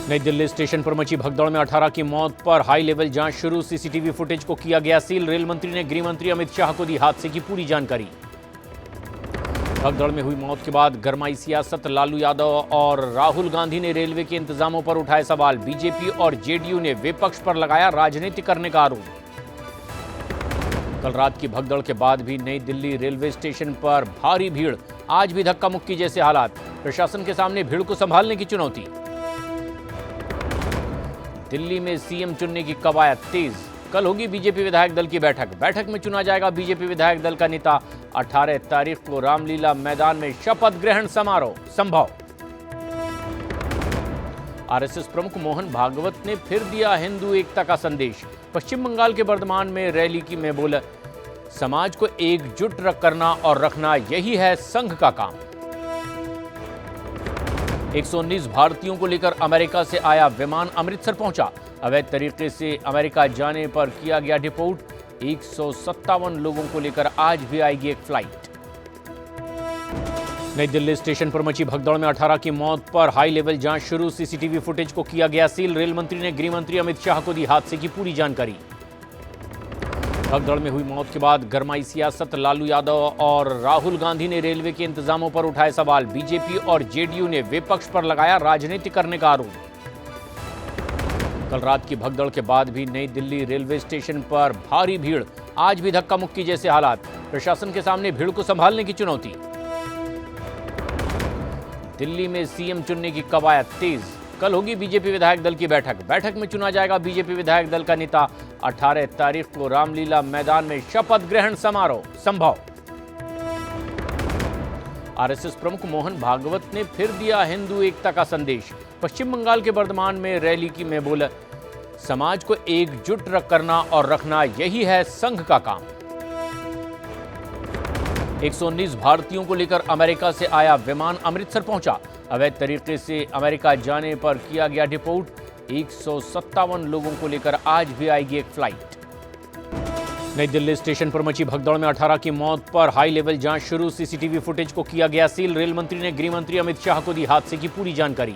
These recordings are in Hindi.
नई दिल्ली स्टेशन पर मची भगदड़ में 18 की मौत पर हाई लेवल जांच शुरू। सीसीटीवी फुटेज को किया गया सील। रेल मंत्री ने गृह मंत्री अमित शाह को दी हादसे की पूरी जानकारी। भगदड़ में हुई मौत के बाद गरमाई सियासत। लालू यादव और राहुल गांधी ने रेलवे के इंतजामों पर उठाए सवाल। बीजेपी और जेडीयू ने विपक्ष पर लगाया राजनीति करने का आरोप। कल रात की भगदड़ के बाद भी नई दिल्ली रेलवे स्टेशन पर भारी भीड़। आज भी धक्का मुक्की जैसे हालात। प्रशासन के सामने भीड़ को संभालने की चुनौती। दिल्ली में सीएम चुनने की कवायद तेज। कल होगी बीजेपी विधायक दल की बैठक में चुना जाएगा बीजेपी विधायक दल का नेता। 18 तारीख को रामलीला मैदान में शपथ ग्रहण समारोह संभव। आरएसएस प्रमुख मोहन भागवत ने फिर दिया हिंदू एकता का संदेश। पश्चिम बंगाल के बर्धमान में रैली की में बोला, समाज को एकजुट करना और रखना यही है संघ का काम। 119 भारतीयों को लेकर अमेरिका से आया विमान अमृतसर पहुंचा। अवैध तरीके से अमेरिका जाने पर किया गया डिपोर्ट। 157 लोगों को लेकर आज भी आएगी एक फ्लाइट। नई दिल्ली स्टेशन पर मची भगदड़ में 18 की मौत पर हाई लेवल जांच शुरू। सीसीटीवी फुटेज को किया गया सील। रेल मंत्री ने गृह मंत्री अमित शाह को दी हादसे की पूरी जानकारी। भगदड़ में हुई मौत के बाद गरमाई सियासत। लालू यादव और राहुल गांधी ने रेलवे के इंतजामों पर उठाए सवाल। बीजेपी और जेडीयू ने विपक्ष पर लगाया राजनीति करने का आरोप। कल रात की भगदड़ के बाद भी नई दिल्ली रेलवे स्टेशन पर भारी भीड़। आज भी धक्का मुक्की जैसे हालात। प्रशासन के सामने भीड़ को संभालने की चुनौती। दिल्ली में सीएम चुनने की कवायद तेज। कल होगी बीजेपी विधायक दल की बैठक में चुना जाएगा बीजेपी विधायक दल का नेता। 18 तारीख को रामलीला मैदान में शपथ ग्रहण समारोह संभव। आरएसएस प्रमुख मोहन भागवत ने फिर दिया हिंदू एकता का संदेश। पश्चिम बंगाल के बर्धमान में रैली की में बोला, समाज को एकजुट करना और रखना यही है संघ का काम। 119 भारतीयों को लेकर अमेरिका से आया विमान अमृतसर पहुंचा। अवैध तरीके से अमेरिका जाने पर किया गया डिपोर्ट। 157 लोगों को लेकर आज भी आएगी एक फ्लाइट। नई दिल्ली स्टेशन पर मची भगदड़ में 18 की मौत पर हाई लेवल जांच शुरू। सीसीटीवी फुटेज को किया गया सील। रेल मंत्री ने गृह मंत्री अमित शाह को दी हादसे की पूरी जानकारी।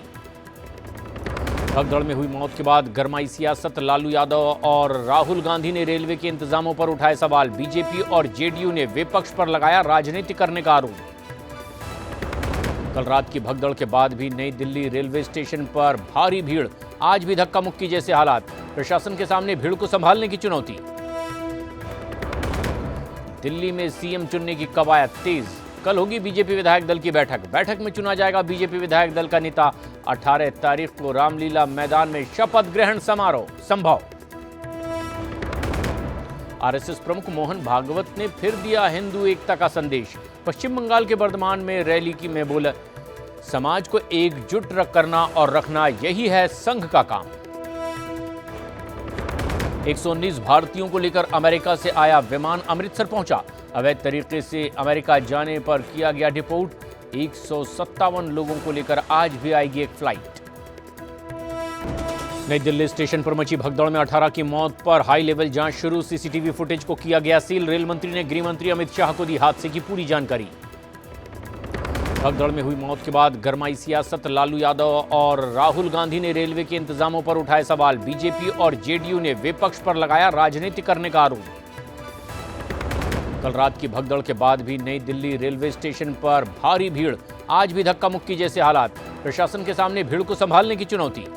भगदड़ में हुई मौत के बाद गरमाई सियासत। लालू यादव और राहुल गांधी ने रेलवे के इंतजामों पर उठाए सवाल। बीजेपी और जेडीयू ने विपक्ष पर लगाया राजनीति करने का आरोप। कल रात की भगदड़ के बाद भी नई दिल्ली रेलवे स्टेशन पर भारी भीड़। आज भी धक्का मुक्की जैसे हालात। प्रशासन के सामने भीड़ को संभालने की चुनौती। दिल्ली में सीएम चुनने की कवायद तेज। कल होगी बीजेपी विधायक दल की बैठक में चुना जाएगा बीजेपी विधायक दल का नेता। 18 तारीख को रामलीला मैदान में शपथ ग्रहण समारोह संभव। आरएसएस प्रमुख मोहन भागवत ने फिर दिया हिंदू एकता का संदेश। पश्चिम बंगाल के बर्धमान में रैली की में बोला, समाज को एकजुट करना और रखना यही है संघ का काम। 119 भारतीयों को लेकर अमेरिका से आया विमान अमृतसर पहुंचा। अवैध तरीके से अमेरिका जाने पर किया गया डिपोर्ट। 157 लोगों को लेकर आज भी आएगी एक फ्लाइट। नई दिल्ली स्टेशन पर मची भगदड़ में 18 की मौत पर हाई लेवल जांच शुरू। सीसीटीवी फुटेज को किया गया सील। रेल मंत्री ने गृह मंत्री अमित शाह को दी हादसे की पूरी जानकारी। भगदड़ में हुई मौत के बाद गरमाई सियासत। लालू यादव और राहुल गांधी ने रेलवे के इंतजामों पर उठाए सवाल। बीजेपी और जेडीयू ने विपक्ष पर लगाया राजनीति करने का आरोप। कल रात की भगदड़ के बाद भी नई दिल्ली रेलवे स्टेशन पर भारी भीड़। आज भी धक्का मुक्की जैसे हालात। प्रशासन के सामने भीड़ को संभालने की चुनौती।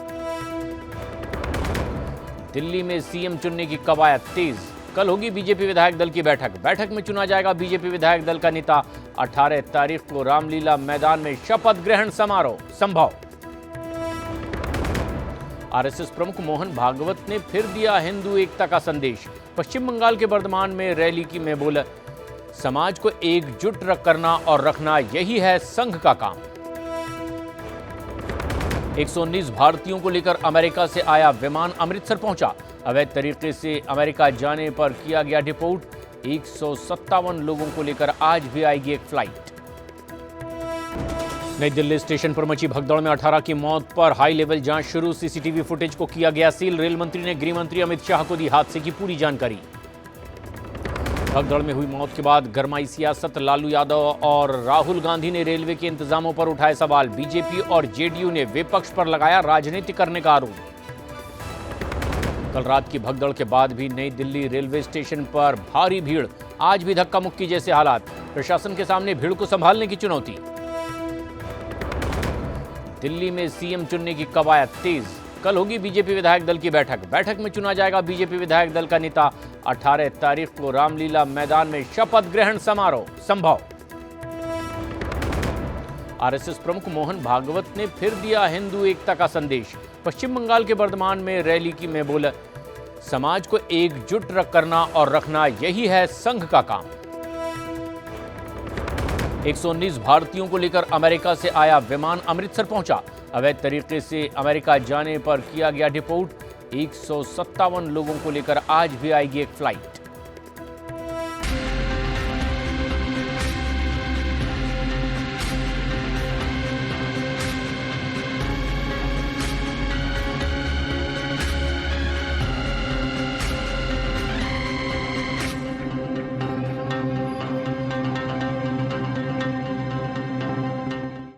दिल्ली में सीएम चुनने की कवायद तेज। कल होगी बीजेपी विधायक दल की बैठक में चुना जाएगा बीजेपी विधायक दल का नेता। 18 तारीख को रामलीला मैदान में शपथ ग्रहण समारोह संभव। आरएसएस प्रमुख मोहन भागवत ने फिर दिया हिंदू एकता का संदेश। पश्चिम बंगाल के बर्धमान में रैली की में बोला, समाज को एकजुट करना और रखना यही है संघ का काम। 119 भारतीयों को लेकर अमेरिका से आया विमान अमृतसर पहुंचा। अवैध तरीके से अमेरिका जाने पर किया गया डिपोर्ट। 157 लोगों को लेकर आज भी आएगी एक फ्लाइट। नई दिल्ली स्टेशन पर मची भगदड़ में 18 की मौत पर हाई लेवल जांच शुरू। सीसीटीवी फुटेज को किया गया सील। रेल मंत्री ने गृह मंत्री अमित शाह को दी हादसे की पूरी जानकारी। भगदड़ में हुई मौत के बाद गरमाई सियासत। लालू यादव और राहुल गांधी ने रेलवे के इंतजामों पर उठाए सवाल। बीजेपी और जेडीयू ने विपक्ष पर लगाया राजनीति करने का आरोप। कल रात की भगदड़ के बाद भी नई दिल्ली रेलवे स्टेशन पर भारी भीड़। आज भी धक्का मुक्की जैसे हालात। प्रशासन के सामने भीड़ को संभालने की चुनौती। दिल्ली में सीएम चुनने की कवायद तेज। कल होगी बीजेपी विधायक दल की बैठक। बैठक में चुना जाएगा बीजेपी विधायक दल का नेता। 18 तारीख को रामलीला मैदान में शपथ ग्रहण समारोह संभव। आरएसएस प्रमुख मोहन भागवत ने फिर दिया हिंदू एकता का संदेश। पश्चिम बंगाल के बर्धमान में रैली की में बोला, समाज को एकजुट करना और रखना यही है संघ का काम। 119 भारतीयों को लेकर अमेरिका से आया विमान अमृतसर पहुंचा। अवैध तरीके से अमेरिका जाने पर किया गया डिपोर्ट। 157 लोगों को लेकर आज भी आएगी एक फ्लाइट।